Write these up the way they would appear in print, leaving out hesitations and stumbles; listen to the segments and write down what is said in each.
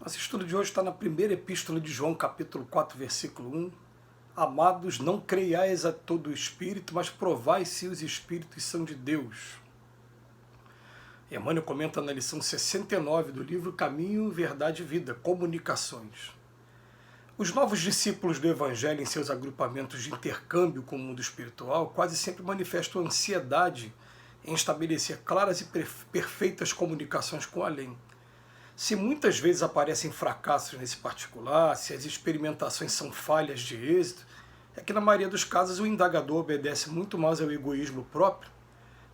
Nosso estudo de hoje está na primeira epístola de João, capítulo 4, versículo 1. Amados, não creiais a todo o espírito, mas provai se os espíritos são de Deus. Emmanuel comenta na lição 69 do livro Caminho, Verdade e Vida, Comunicações. Os novos discípulos do Evangelho, em seus agrupamentos de intercâmbio com o mundo espiritual, quase sempre manifestam ansiedade em estabelecer claras e perfeitas comunicações com o além. Se muitas vezes aparecem fracassos nesse particular, se as experimentações são falhas de êxito, é que na maioria dos casos o indagador obedece muito mais ao egoísmo próprio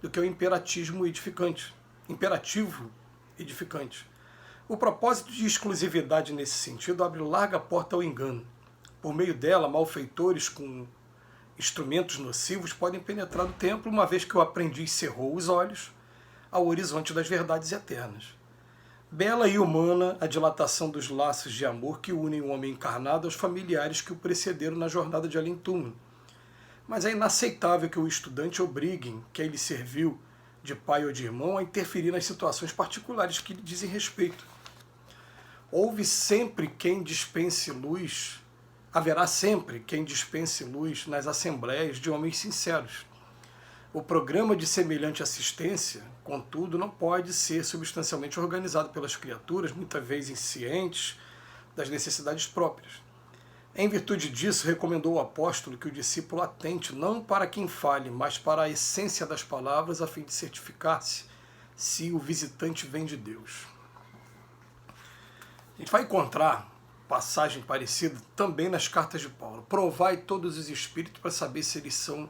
do que ao imperativo edificante. O propósito de exclusividade nesse sentido abre larga porta ao engano. Por meio dela, malfeitores com instrumentos nocivos podem penetrar no templo, uma vez que o aprendiz cerrou os olhos ao horizonte das verdades eternas. Bela e humana a dilatação dos laços de amor que unem o homem encarnado aos familiares que o precederam na jornada de além-túmulo. Mas é inaceitável que o estudante obrigue quem lhe serviu de pai ou de irmão a interferir nas situações particulares que lhe dizem respeito. Haverá sempre quem dispense luz nas assembleias de homens sinceros. O programa de semelhante assistência, contudo, não pode ser substancialmente organizado pelas criaturas, muitas vezes inscientes das necessidades próprias. Em virtude disso, recomendou o apóstolo que o discípulo atente não para quem fale, mas para a essência das palavras, a fim de certificar-se se o visitante vem de Deus. A gente vai encontrar passagem parecida também nas cartas de Paulo. Provai todos os espíritos para saber se eles são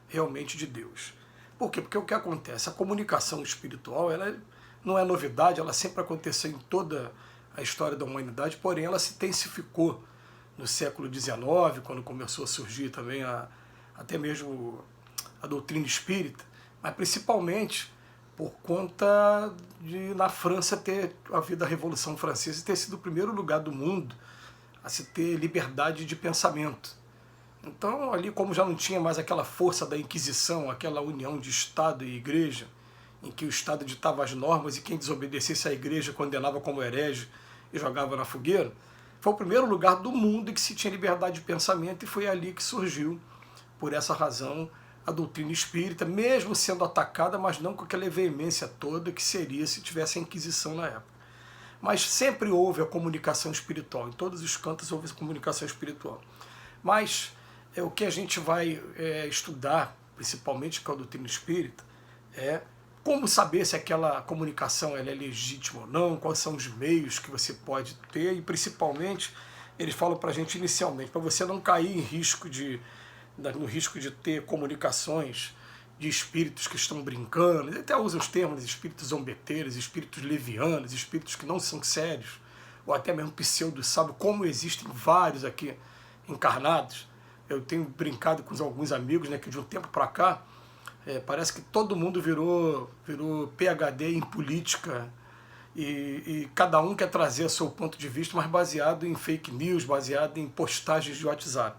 realmente de Deus. Por quê? Porque o que acontece? A comunicação espiritual ela não é novidade, ela sempre aconteceu em toda a história da humanidade, porém ela se intensificou no século XIX, quando começou a surgir também até mesmo a doutrina espírita, mas principalmente por conta de na França ter havido a Revolução Francesa e ter sido o primeiro lugar do mundo a se ter liberdade de pensamento. Então, ali, como já não tinha mais aquela força da Inquisição, aquela união de Estado e Igreja, em que o Estado ditava as normas e quem desobedecesse à Igreja condenava como herege e jogava na fogueira, foi o primeiro lugar do mundo em que se tinha liberdade de pensamento e foi ali que surgiu, por essa razão, a doutrina espírita, mesmo sendo atacada, mas não com aquela veemência toda que seria se tivesse a Inquisição na época. Mas sempre houve a comunicação espiritual, em todos os cantos houve a comunicação espiritual. Mas o que a gente vai estudar, principalmente com a doutrina espírita, é como saber se aquela comunicação ela é legítima ou não, quais são os meios que você pode ter, e principalmente, eles falam para a gente inicialmente, para você não cair no risco de ter comunicações de espíritos que estão brincando, eles até usam os termos espíritos zombeteiros, espíritos levianos, espíritos que não são sérios, ou até mesmo pseudo-sábios, como existem vários aqui encarnados. Eu tenho brincado com alguns amigos, né, que de um tempo para cá, parece que todo mundo virou PhD em política e cada um quer trazer o seu ponto de vista, mas baseado em fake news, baseado em postagens de WhatsApp.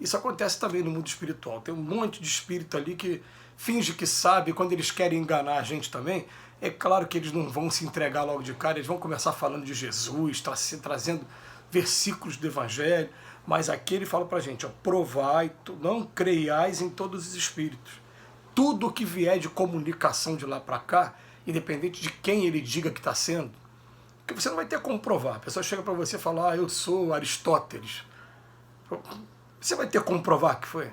Isso acontece também no mundo espiritual. Tem um monte de espírito ali que finge que sabe, quando eles querem enganar a gente também, é claro que eles não vão se entregar logo de cara, eles vão começar falando de Jesus, trazendo versículos do Evangelho, mas aqui ele fala pra gente, provai, não creiais em todos os espíritos. Tudo que vier de comunicação de lá para cá, independente de quem ele diga que está sendo, porque você não vai ter como provar. A pessoa chega para você e fala, eu sou Aristóteles. Você vai ter como provar que foi?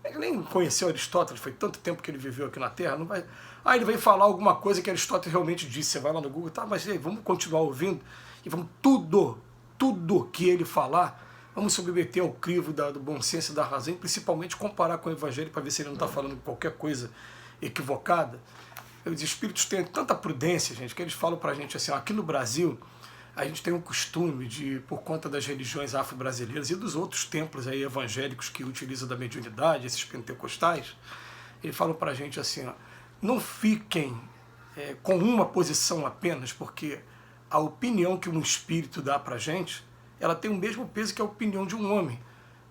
Ele nem conheceu Aristóteles, foi tanto tempo que ele viveu aqui na Terra, não vai... ele vem falar alguma coisa que Aristóteles realmente disse, você vai lá no Google, tá, mas aí, vamos continuar ouvindo, e vamos tudo que ele falar, vamos submeter ao crivo do bom senso e da razão, e principalmente comparar com o Evangelho para ver se ele não está falando qualquer coisa equivocada. Os espíritos têm tanta prudência, gente, que eles falam para a gente assim, aqui no Brasil, a gente tem um costume de, por conta das religiões afro-brasileiras e dos outros templos aí evangélicos que utilizam da mediunidade, esses pentecostais, eles falam para a gente assim, não fiquem com uma posição apenas, porque a opinião que um espírito dá para a gente, ela tem o mesmo peso que a opinião de um homem.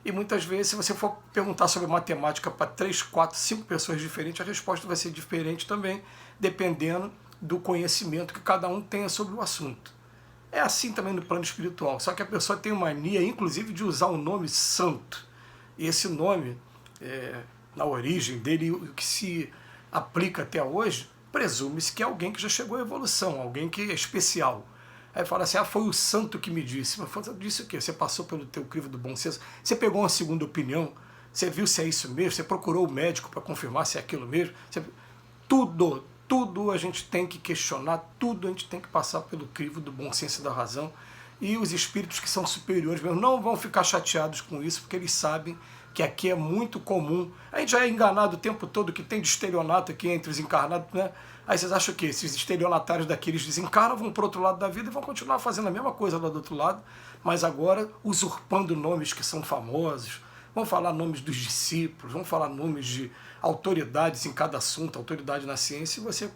E muitas vezes, se você for perguntar sobre matemática para 3, 4, 5 pessoas diferentes, a resposta vai ser diferente também, dependendo do conhecimento que cada um tenha sobre o assunto. É assim também no plano espiritual, só que a pessoa tem mania, inclusive, de usar o nome santo. E esse nome, na origem dele, o que se aplica até hoje, presume-se que é alguém que já chegou à evolução, alguém que é especial. Aí fala assim, foi o santo que me disse. Mas disse o quê? Você passou pelo teu crivo do bom senso, você pegou uma segunda opinião, você viu se é isso mesmo, você procurou o médico para confirmar se é aquilo mesmo. Tudo a gente tem que questionar, tudo a gente tem que passar pelo crivo do bom senso e da razão. E os espíritos que são superiores mesmo não vão ficar chateados com isso, porque eles sabem que aqui é muito comum. A gente já é enganado o tempo todo, que tem de estelionato aqui entre os encarnados, né? Aí vocês acham que esses estelionatários daqui, eles desencarnam, vão para o outro lado da vida e vão continuar fazendo a mesma coisa lá do outro lado, mas agora usurpando nomes que são famosos, vão falar nomes dos discípulos, vão falar nomes de autoridades em cada assunto, autoridade na ciência, e você,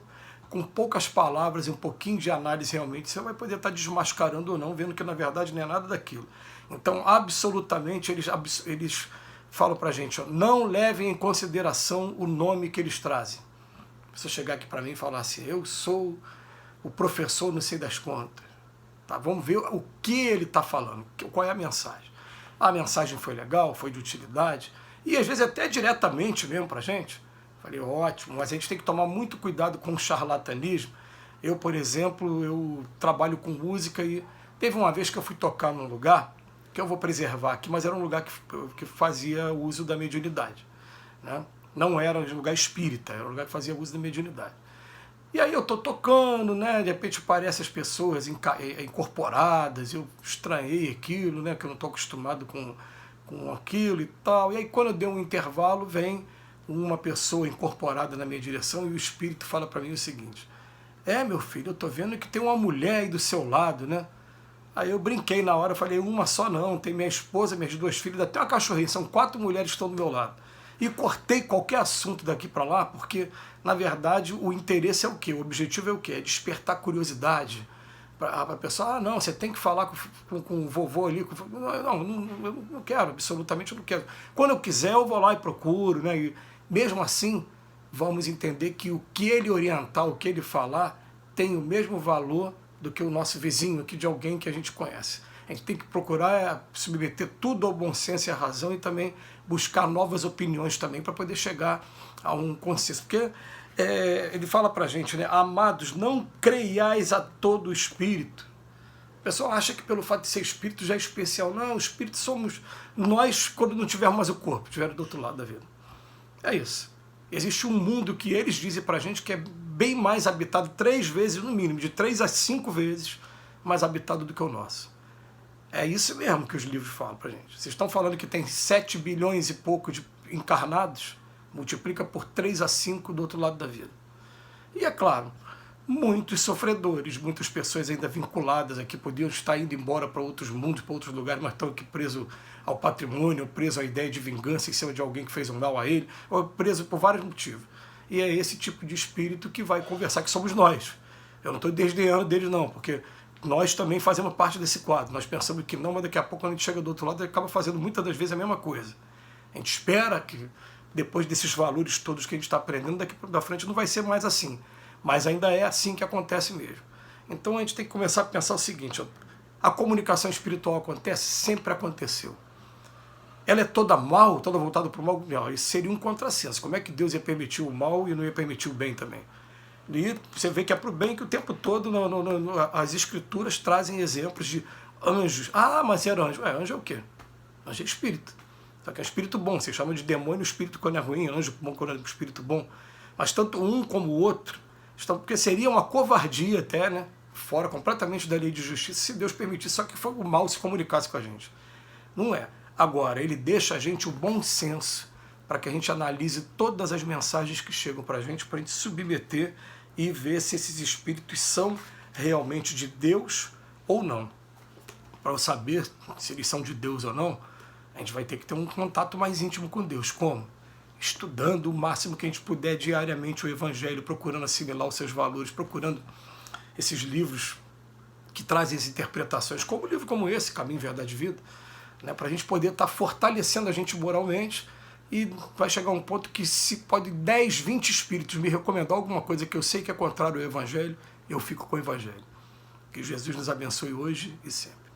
com poucas palavras e um pouquinho de análise realmente, você vai poder estar desmascarando ou não, vendo que na verdade não é nada daquilo. Então, absolutamente, eles falam para a gente, ó, não levem em consideração o nome que eles trazem. Se chegar aqui para mim e falar assim, eu sou o professor não sei das contas, tá? Vamos ver o que ele está falando, qual é a mensagem. A mensagem foi legal, foi de utilidade, e às vezes até diretamente mesmo para a gente. Falei, ótimo, mas a gente tem que tomar muito cuidado com o charlatanismo. Eu, por exemplo, eu trabalho com música e teve uma vez que eu fui tocar num lugar, que eu vou preservar aqui, mas era um lugar que fazia uso da mediunidade, né? Não era um lugar espírita, era um lugar que fazia uso da mediunidade. E aí eu estou tocando, né? De repente aparecem as pessoas incorporadas, eu estranhei aquilo, né? Que eu não estou acostumado com aquilo e tal. E aí quando eu dei um intervalo, vem uma pessoa incorporada na minha direção e o espírito fala para mim o seguinte, meu filho, eu estou vendo que tem uma mulher aí do seu lado, né? Aí eu brinquei na hora, falei, uma só não, tem minha esposa, minhas duas filhas, até uma cachorrinha, são 4 mulheres que estão do meu lado. E cortei qualquer assunto daqui para lá, porque, na verdade, o interesse é o quê? O objetivo é o quê? É despertar curiosidade. Para a pessoa, não, você tem que falar com o vovô ali. Eu não quero, absolutamente eu não quero. Quando eu quiser, eu vou lá e procuro, né? E mesmo assim, vamos entender que o que ele orientar, o que ele falar, tem o mesmo valor do que o nosso vizinho aqui, de alguém que a gente conhece. A gente tem que procurar submeter tudo ao bom senso e à razão e também buscar novas opiniões também para poder chegar a um consenso. Porque ele fala para a gente, né, amados, não creiais a todo espírito. O pessoal acha que pelo fato de ser espírito já é especial. Não, o espírito somos nós quando não tivermos mais o corpo, estiver do outro lado da vida. É isso. Existe um mundo que eles dizem para a gente que é bem mais habitado, 3 vezes no mínimo, de 3 a 5 vezes mais habitado do que o nosso. É isso mesmo que os livros falam pra gente. Vocês estão falando que tem 7 bilhões e pouco de encarnados, multiplica por 3 a 5 do outro lado da vida. E é claro, muitos sofredores, muitas pessoas ainda vinculadas aqui, podiam estar indo embora para outros mundos, para outros lugares, mas estão aqui presos ao patrimônio, presos à ideia de vingança em cima de alguém que fez um mal a ele, ou preso por vários motivos. E é esse tipo de espírito que vai conversar, que somos nós. Eu não estou desdenhando deles não, porque nós também fazemos parte desse quadro. Nós pensamos que não, mas daqui a pouco, quando a gente chega do outro lado, ele acaba fazendo muitas das vezes a mesma coisa. A gente espera que, depois desses valores todos que a gente está aprendendo, daqui para frente não vai ser mais assim. Mas ainda é assim que acontece mesmo. Então a gente tem que começar a pensar o seguinte, ó, a comunicação espiritual acontece, sempre aconteceu. Ela é toda mal, toda voltada para o mal? Não, isso seria um contrassenso. Como é que Deus ia permitir o mal e não ia permitir o bem também? E você vê que é para o bem que o tempo todo as escrituras trazem exemplos de anjos. Ah, mas era anjo. Anjo é o quê? Anjo é espírito. Só que é espírito bom. Você chama de demônio espírito quando é ruim, anjo bom quando é espírito bom. Mas tanto um como o outro estão, porque seria uma covardia até, né? Fora completamente da lei de justiça, se Deus permitisse só que o mal se comunicasse com a gente. Não é. Agora, ele deixa a gente o bom senso para que a gente analise todas as mensagens que chegam para a gente submeter e ver se esses espíritos são realmente de Deus ou não. Para eu saber se eles são de Deus ou não, a gente vai ter que ter um contato mais íntimo com Deus. Como? Estudando o máximo que a gente puder diariamente o Evangelho, procurando assimilar os seus valores, procurando esses livros que trazem as interpretações, como um livro como esse, Caminho, Verdade e Vida, né, para a gente poder estar fortalecendo a gente moralmente. E vai chegar um ponto que se pode 10, 20 espíritos me recomendar alguma coisa que eu sei que é contrário ao Evangelho, eu fico com o Evangelho. Que Jesus nos abençoe hoje e sempre.